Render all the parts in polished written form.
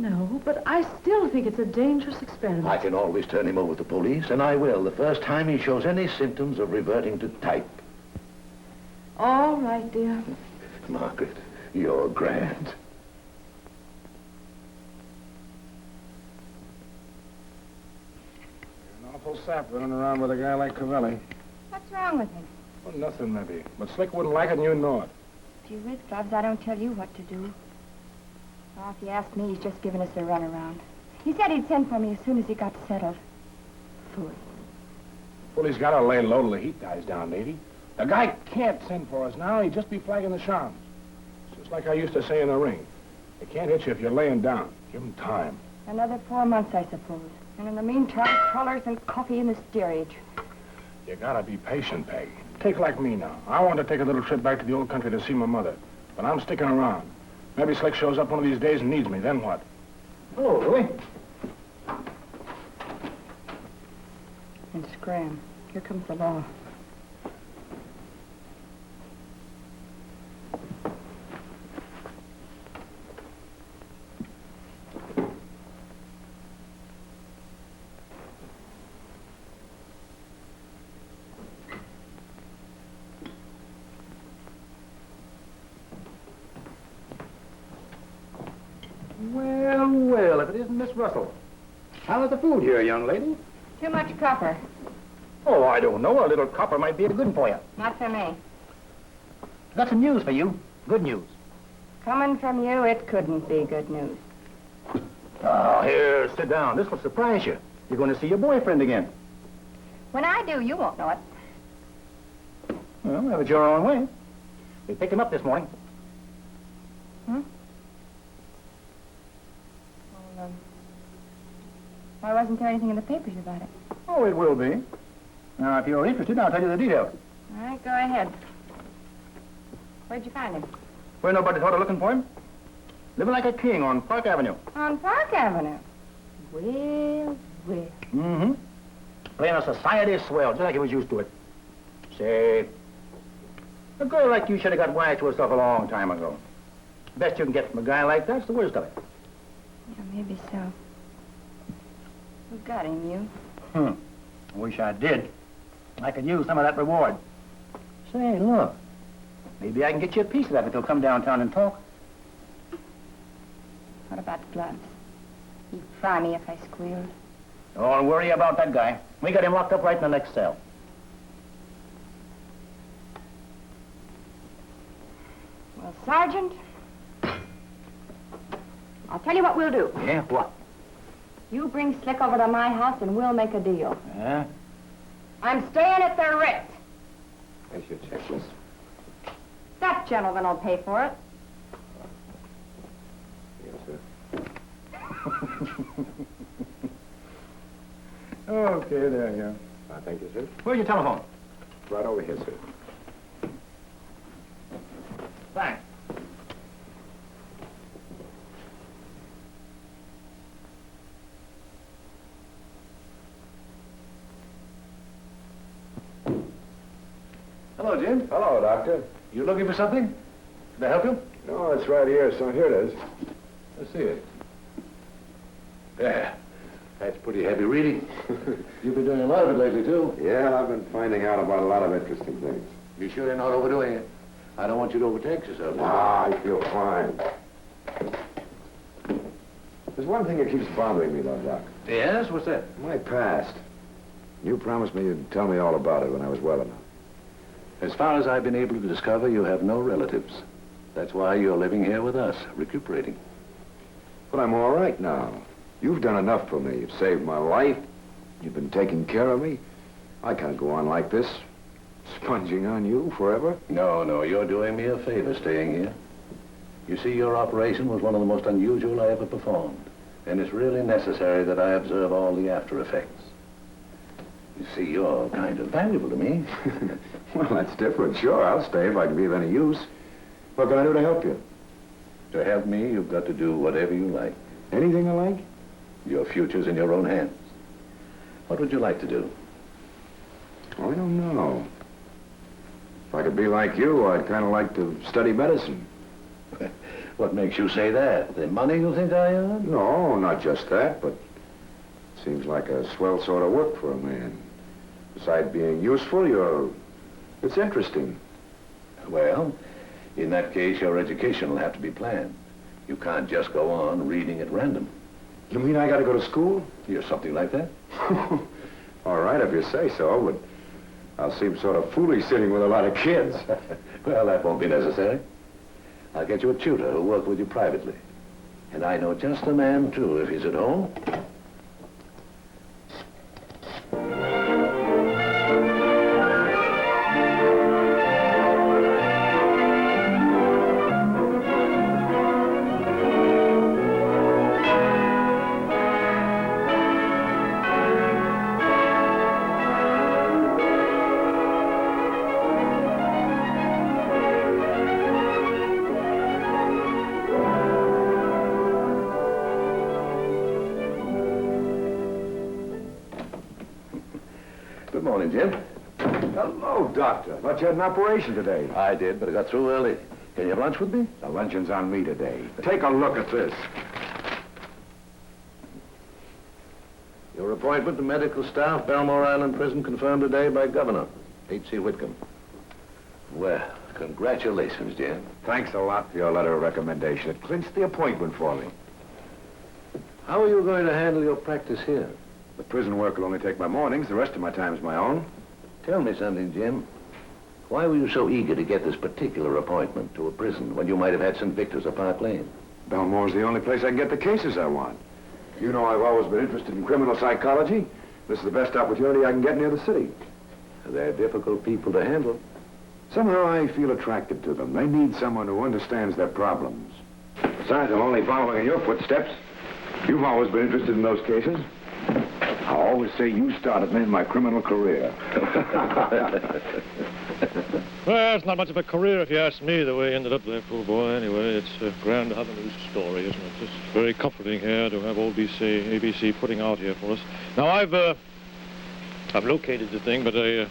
No, but I still think it's a dangerous experiment. I can always turn him over to police, and I will the first time he shows any symptoms of reverting to type. All right, dear. Margaret, you're grand. You're an awful sap running around with a guy like Cavelli. What's wrong with him? Well, nothing, maybe. But Slick wouldn't like it, and you know it. Gee whiz, Gloves, I don't tell you what to do. Oh, if you ask me, he's just giving us a runaround. He said he'd send for me as soon as he got settled. Fool. Well, he's got to lay low till the heat dies down, Davy. The guy can't send for us now. He'd just be flagging the shams. It's just like I used to say in the ring. They can't hit you if you're laying down. Give him time. Another 4 months, I suppose. And in the meantime, crawlers and coffee in the steerage. You gotta be patient, Peg. Take like me now. I want to take a little trip back to the old country to see my mother. But I'm sticking around. Maybe Slick shows up one of these days and needs me. Then what? Hello, Louie. And scram. Here comes the law. Well, if it isn't Miss Russell. How's the food here, young lady? Too much copper. Oh, I don't know. A little copper might be a good one for you. Not for me. Got some news for you. Good news. Coming from you, it couldn't be good news. Oh, here, sit down. This will surprise you. You're going to see your boyfriend again. When I do, you won't know it. Well, have it your own way. We picked him up this morning. Why wasn't there anything in the papers about it? Oh, it will be. Now, if you're interested, I'll tell you the details. All right, go ahead. Where'd you find him? Where nobody thought of looking for him? Living like a king on Park Avenue. On Park Avenue. Well. Mm-hmm. Playing a society swell, just like he was used to it. Say, a girl like you should have got wise to herself a long time ago. Best you can get from a guy like that's the worst of it. Yeah, maybe so. Who got him, you? I wish I did. I could use some of that reward. Say, look. Maybe I can get you a piece of that if you'll come downtown and talk. What about Gloves? He'd fry me if I squealed. Don't worry about that guy. We got him locked up right in the next cell. Well, Sergeant, I'll tell you what we'll do. Yeah, what? You bring Slick over to my house and we'll make a deal. Yeah? I'm staying at the Ritz. There's your checklist. That gentleman will pay for it. Yes, sir. Okay, there you go. Thank you, sir. Where's your telephone? Right over here, sir. Thanks. Hello, Jim. Hello, Doctor. You looking for something? Can I help you? No, it's right here, so here it is. Let's see it. There. That's pretty heavy reading. You've been doing a lot of it lately, too. Yeah, I've been finding out about a lot of interesting things. You sure you're not overdoing it? I don't want you to overtax yourself. Ah, I feel fine. There's one thing that keeps bothering me, though, Doc. Yes? What's that? My past. You promised me you'd tell me all about it when I was well enough. As far as I've been able to discover, you have no relatives. That's why you're living here with us, recuperating. But I'm all right now. You've done enough for me. You've saved my life. You've been taking care of me. I can't go on like this, sponging on you forever. No, you're doing me a favor staying here. You see, your operation was one of the most unusual I ever performed. And it's really necessary that I observe all the after effects. You see, you're kind of valuable to me. Well, that's different. Sure, I'll stay if I can be of any use. What can I do to help you? To help me, you've got to do whatever you like. Anything I like? Your future's in your own hands. What would you like to do? Oh, I don't know. If I could be like you, I'd kind of like to study medicine. What makes you say that? The money you think I earn? No, not just that, but seems like a swell sort of work for a man. Besides being useful, it's interesting. Well, in that case, your education will have to be planned. You can't just go on reading at random. You mean I gotta go to school? You're something like that? All right, if you say so, but I'll seem sort of foolish sitting with a lot of kids. Well, that won't be necessary. I'll get you a tutor who'll work with you privately. And I know just the man, too, if he's at home. Good morning, Jim. Hello, Doctor. Thought you had an operation today. I did, but I got through early. Can you have lunch with me? The luncheon's on me today. Take a look at this. Your appointment to medical staff, Belmore Island Prison, confirmed today by Governor H.C. Whitcomb. Well, congratulations, Jim. Thanks a lot for your letter of recommendation. It clinched the appointment for me. How are you going to handle your practice here? The prison work will only take my mornings. The rest of my time is my own. Tell me something, Jim. Why were you so eager to get this particular appointment to a prison when you might have had St. Victor's or Park Lane? Belmore's the only place I can get the cases I want. You know I've always been interested in criminal psychology. This is the best opportunity I can get near the city. They're difficult people to handle. Somehow I feel attracted to them. They need someone who understands their problems. Besides, I'm only following in your footsteps. You've always been interested in those cases. I always say you started me in my criminal career. Well, it's not much of a career if you ask me, the way he ended up there, poor boy. Anyway, it's grand to have a news story, isn't it? It's very comforting here to have old ABC putting out here for us. Now, I've located the thing, but I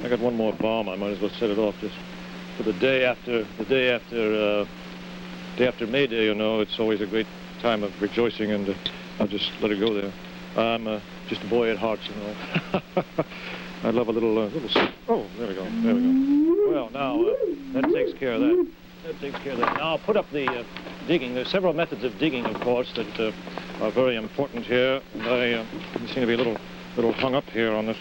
got one more bomb. I might as well set it off just for the day after May Day, you know. It's always a great time of rejoicing, and I'll just let it go there. I'm just a boy at heart, you know. I love a little. Oh, there we go. There we go. Well, now that takes care of that. That takes care of that. Now I'll put up the digging. There's several methods of digging, of course, that are very important here. And I seem to be a little hung up here on this.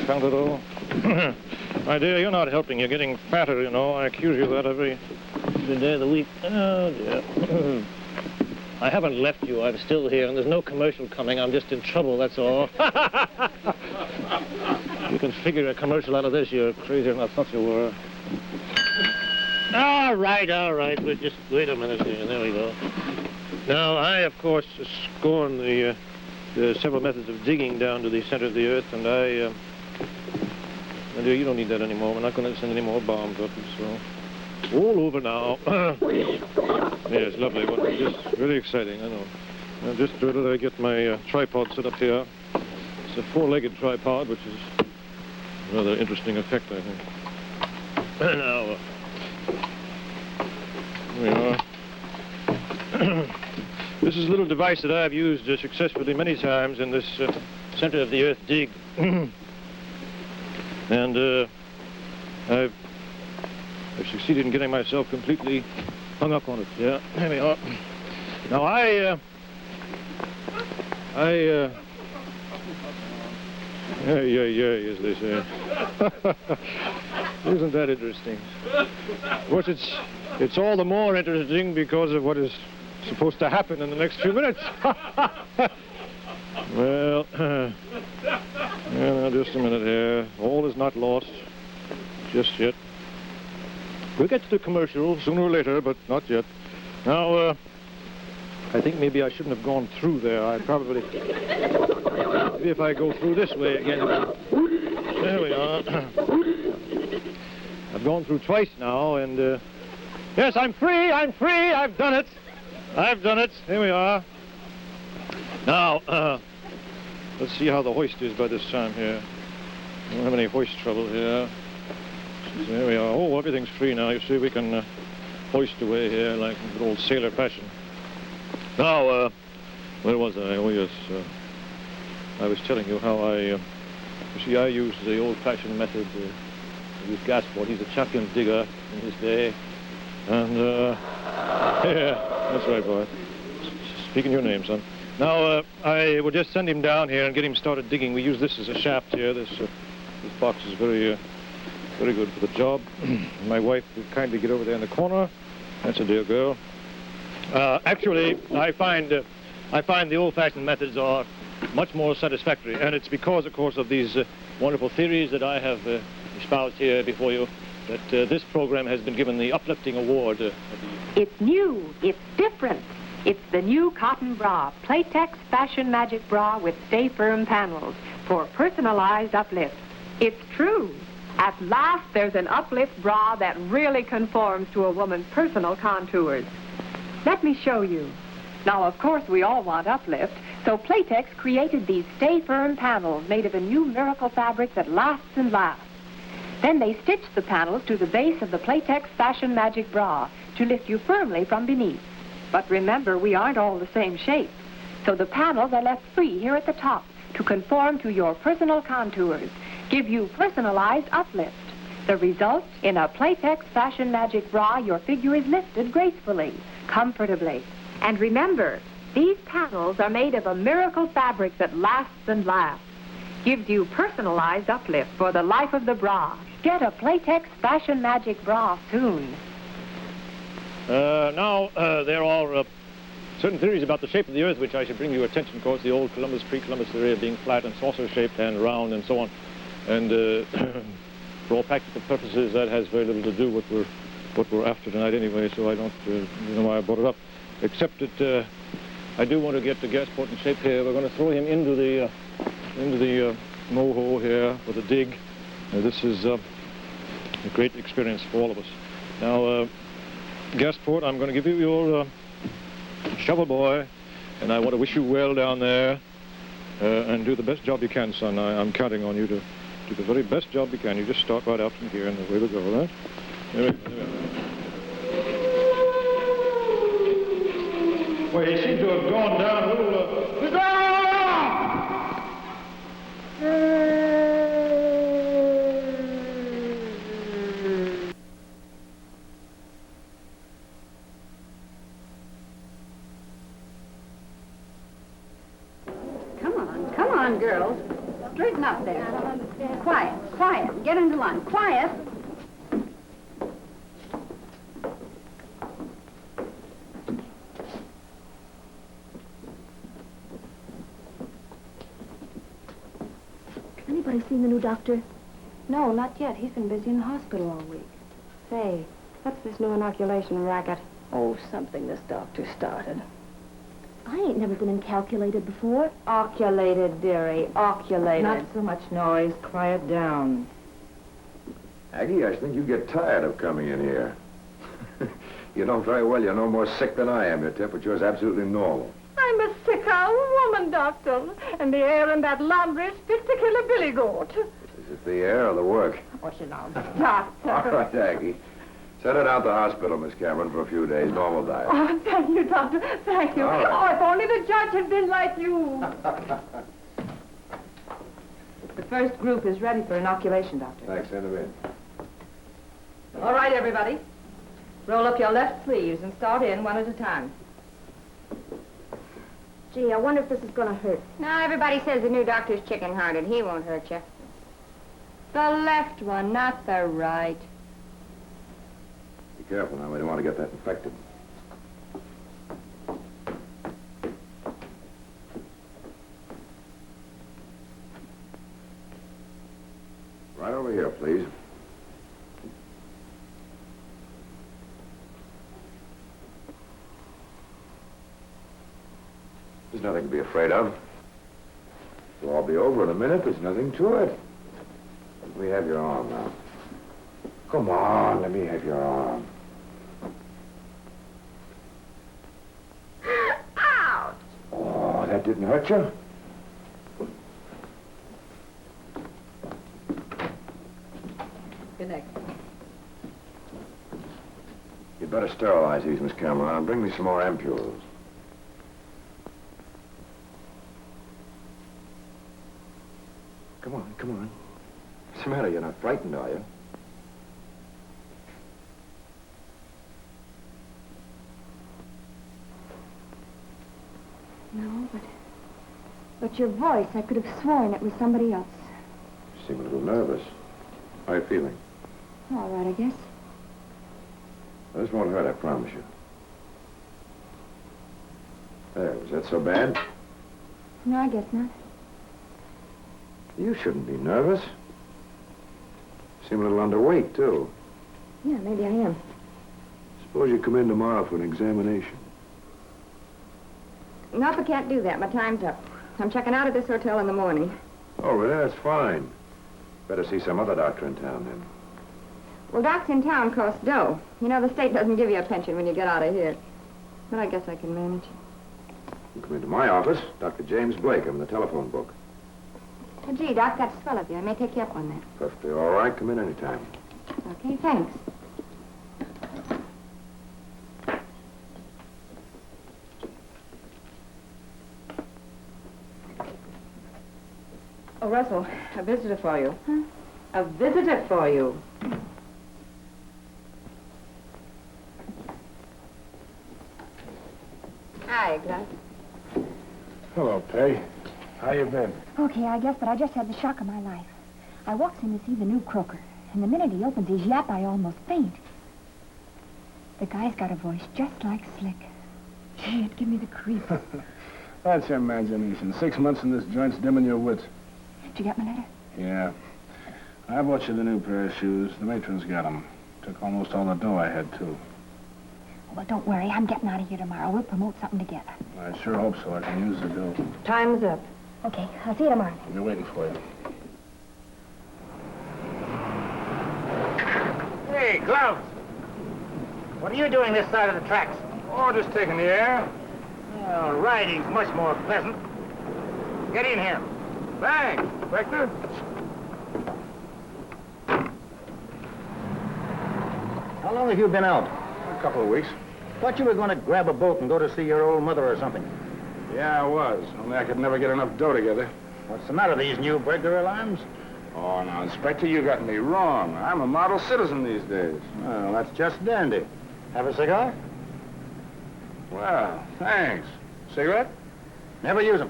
Found it all. My dear, you're not helping. You're getting fatter, you know. I accuse you of that every day of the week. Oh, dear. I haven't left you. I'm still here, and there's no commercial coming. I'm just in trouble, that's all. You can figure a commercial out of this. You're crazier than I thought you were. All right. We'll just wait a minute here. There we go. Now, I, of course, scorn the several methods of digging down to the center of the earth, and my dear, you don't need that anymore. We're not going to send any more bombs up, so... All over now. Yes, lovely. Well, just really exciting, I know. Now, just let I get my tripod set up here. It's a four-legged tripod, which is a rather interesting effect, I think. Now, here we are. This is a little device that I've used successfully many times in this center of the earth dig. And I've succeeded in getting myself completely hung up on it. Yeah, there we are. Now, yeah, as they say. Isn't that interesting? Of course, it's all the more interesting because of what is supposed to happen in the next few minutes. Well, now, just a minute here. All is not lost just yet. We'll get to the commercial sooner or later, but not yet. Now, I think maybe I shouldn't have gone through there. Maybe if I go through this way again. There we are. I've gone through twice now, and, yes, I'm free. I've done it. Here we are. Now, let's see how the hoist is by this time here. I don't have any hoist trouble here. So there we are. Oh, everything's free now. You see, we can hoist away here like in good old sailor fashion. Now, where was I? Oh, yes. I was telling you how you see, I used the old-fashioned method with Gaspard. He's a champion digger in his day. And, yeah, that's right, boy. Speaking your name, son. Now, I will just send him down here and get him started digging. We use this as a shaft here. This box is very good for the job. My wife will kindly get over there in the corner. That's a dear girl. Actually, I find the old-fashioned methods are much more satisfactory, and it's because, of course, of these wonderful theories that I have espoused here before you that this program has been given the uplifting award. It's new. It's different. It's the new cotton bra, Playtex Fashion Magic Bra with Stay Firm panels for personalized uplift. It's true. At last, there's an uplift bra that really conforms to a woman's personal contours. Let me show you. Now, of course, we all want uplift, so Playtex created these Stay Firm panels made of a new miracle fabric that lasts and lasts. Then they stitched the panels to the base of the Playtex Fashion Magic Bra to lift you firmly from beneath. But remember, we aren't all the same shape, so the panels are left free here at the top to conform to your personal contours, give you personalized uplift. The result, in a Playtex Fashion Magic Bra, your figure is lifted gracefully, comfortably. And remember, these panels are made of a miracle fabric that lasts and lasts. Gives you personalized uplift for the life of the bra. Get a Playtex Fashion Magic Bra soon. Now, there are certain theories about the shape of the Earth which I should bring to your attention. Of course, the old Columbus, pre-Columbus theory of being flat and saucer-shaped and round and so on. And for all practical purposes, that has very little to do with what we're after tonight anyway, so I don't know why I brought it up. Except that I do want to get the Gaspard in shape here. We're going to throw him into the moho here with a dig. This is a great experience for all of us. Now, Gaspard, I'm going to give you your shovel, boy, and I want to wish you well down there and do the best job you can, son. I'm counting on you to do the very best job you can. You just start right out from here, and away we go, right? There we go. Well, he seems to have gone down a little... Come on, girls. Straighten up there. Quiet. Get into line. Quiet. Anybody seen the new doctor? No, not yet. He's been busy in the hospital all week. Say, what's this new inoculation racket? Oh, something this doctor started. I ain't never been incalculated before. Oculated, dearie, oculated. Not so much noise. Quiet down. Aggie, I think you get tired of coming in here. You know very well you're no more sick than I am. Your temperature's absolutely normal. I'm a sick old woman, Doctor, and the air in that laundry is fit to kill a billy goat. Is it the air or the work? Oh, you know, Doctor. All right, Aggie. Send her down to the hospital, Miss Cameron, for a few days. Normal diet. Oh, thank you, Doctor. Thank you. All right. Oh, if only the judge had been like you. The first group is ready for inoculation, Doctor. Thanks. Send her in. All right, everybody. Roll up your left sleeves and start in one at a time. Gee, I wonder if this is going to hurt. Now, everybody says the new doctor's chicken-hearted. He won't hurt you. The left one, not the right. Be careful now. We don't want to get that infected. Right over here, please. There's nothing to be afraid of. It'll all be over in a minute. There's nothing to it. Let me have your arm now. Come on, let me have your arm. Ouch! Oh, that didn't hurt you? Good next. sterilize these, Miss Cameron, and bring me some more ampules. Come on, come on. What's the matter? You're not frightened, are you? No, but your voice, I could have sworn it was somebody else. You seem a little nervous. How are you feeling? All right, I guess. This won't hurt, I promise you. There, was that so bad? No, I guess not. You shouldn't be nervous. You seem a little underweight, too. Yeah, maybe I am. Suppose you come in tomorrow for an examination. No, I can't do that. My time's up. I'm checking out at this hotel in the morning. Oh, really? That's fine. Better see some other doctor in town, then. Well, docs in town cost dough. You know, the state doesn't give you a pension when you get out of here. But I guess I can manage. You come into my office, Dr. James Blake. I'm in the telephone book. Oh, gee, Doc, that's swell of you. I may take you up on that. Perfectly all right. Come in anytime. Okay, thanks. Oh, Russell, a visitor for you. Huh? A visitor for you. Hi, Gus. Hello, Peg. How you been? Okay, I guess, but I just had the shock of my life. I walks in to see the new croaker, and the minute he opens his yap, I almost faint. The guy's got a voice just like Slick. Gee, it give me the creeps. That's imagination. 6 months in this joint's dimming your wits. Did you get my letter? Yeah. I bought you the new pair of shoes. The matron's got them. Took almost all the dough I had, too. Well, don't worry. I'm getting out of here tomorrow. We'll promote something together. I sure hope so. I can use the dough. Time's up. Okay, I'll see you tomorrow. I'll be waiting for you. Hey, Gloves! What are you doing this side of the tracks? Oh, just taking the air. Well, riding's much more pleasant. Get in here. Thanks, Inspector. How long have you been out? A couple of weeks. Thought you were going to grab a boat and go to see your old mother or something. Yeah, I was. Only I could never get enough dough together. What's the matter, these new burglar alarms? Oh, now, Inspector, you got me wrong. I'm a model citizen these days. Well, that's just dandy. Have a cigar? Well, thanks. Cigarette? Never use them.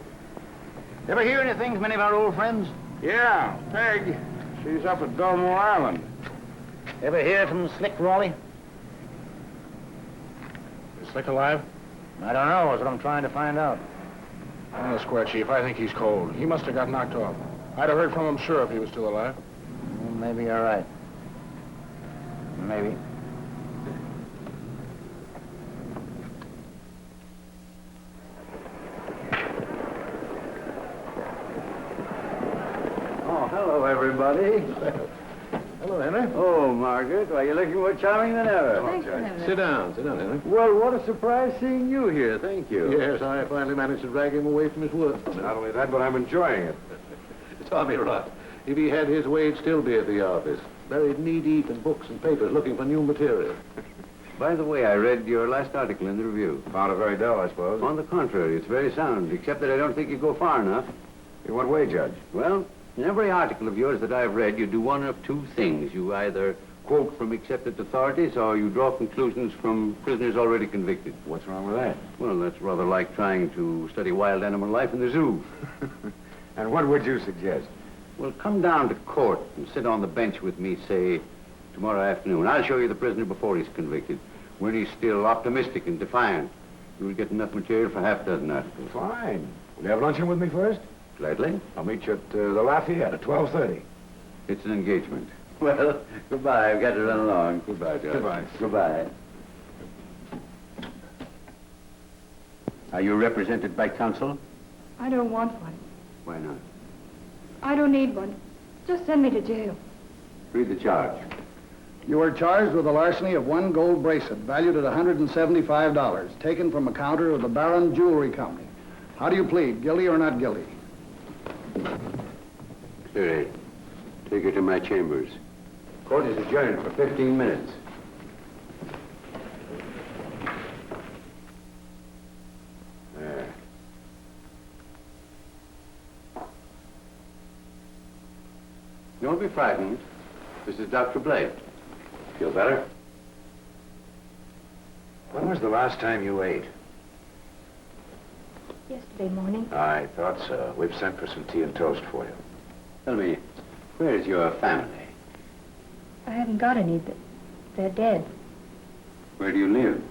Ever hear anything from any of our old friends? Yeah, Peg. She's up at Belmore Island. Ever hear from Slick Raleigh? Is Slick alive? I don't know. That's what I'm trying to find out. On the square, Chief. I think he's cold. He must have got knocked off. I'd have heard from him, sure, if he was still alive. Well, maybe you're right. Maybe. Oh, hello, everybody. Hello, Henry. Oh, Margaret, why, you're looking more charming than ever. Thanks, Henry. Sit down, Henry. Well, what a surprise seeing you here. Thank you. Yes, I finally managed to drag him away from his work. Not only that, but I'm enjoying it. Tommy Rot. If he had his way, he'd still be at the office, buried knee-deep in books and papers, looking for new material. By the way, I read your last article in the review. Found it very dull, I suppose. On the contrary, it's very sound, except that I don't think you go far enough. In what way, Judge? Well, in every article of yours that I've read, you do one of two things. You either quote from accepted authorities, or you draw conclusions from prisoners already convicted. What's wrong with that? Well, that's rather like trying to study wild animal life in the zoo. And what would you suggest? Well, come down to court and sit on the bench with me, say, tomorrow afternoon. I'll show you the prisoner before he's convicted. When he's still optimistic and defiant, you'll get enough material for half a dozen articles. Fine. Will you have luncheon with me first? Gladly. I'll meet you at the Lafayette at 12:30. It's an engagement. Well, goodbye. I've got to run along. Goodbye, Judge. Goodbye. Goodbye. Are you represented by counsel? I don't want one. Why not? I don't need one. Just send me to jail. Read the charge. You are charged with the larceny of one gold bracelet valued at $175, taken from a counter of the Barron Jewelry Company. How do you plead, guilty or not guilty? Clear. Take her to my chambers. Court is adjourned for 15 minutes. Don't be frightened. This is Dr. Blake. Feel better? When was the last time you ate? Yesterday morning. I thought so. We've sent for some tea and toast for you. Tell me, where is your family? I haven't got any. They're dead. Where do you live?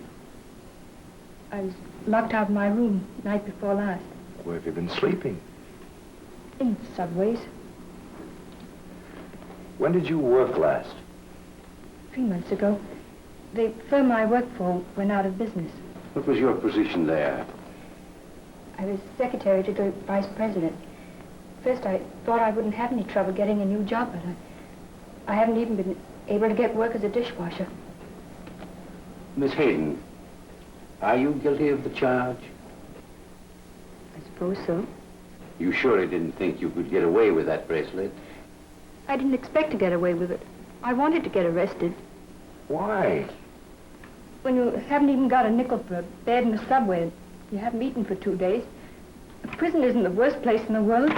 I was locked out of my room night before last. Where have you been sleeping? In subways. When did you work last? 3 months ago. The firm I worked for went out of business. What was your position there? I was secretary to the vice president. First, I thought I wouldn't have any trouble getting a new job, but I haven't even been able to get work as a dishwasher. Miss Hayden, are you guilty of the charge? I suppose so. You surely didn't think you could get away with that bracelet? I didn't expect to get away with it. I wanted to get arrested. Why? When you haven't even got a nickel for a bed in the subway, you haven't eaten for 2 days. A prison isn't the worst place in the world.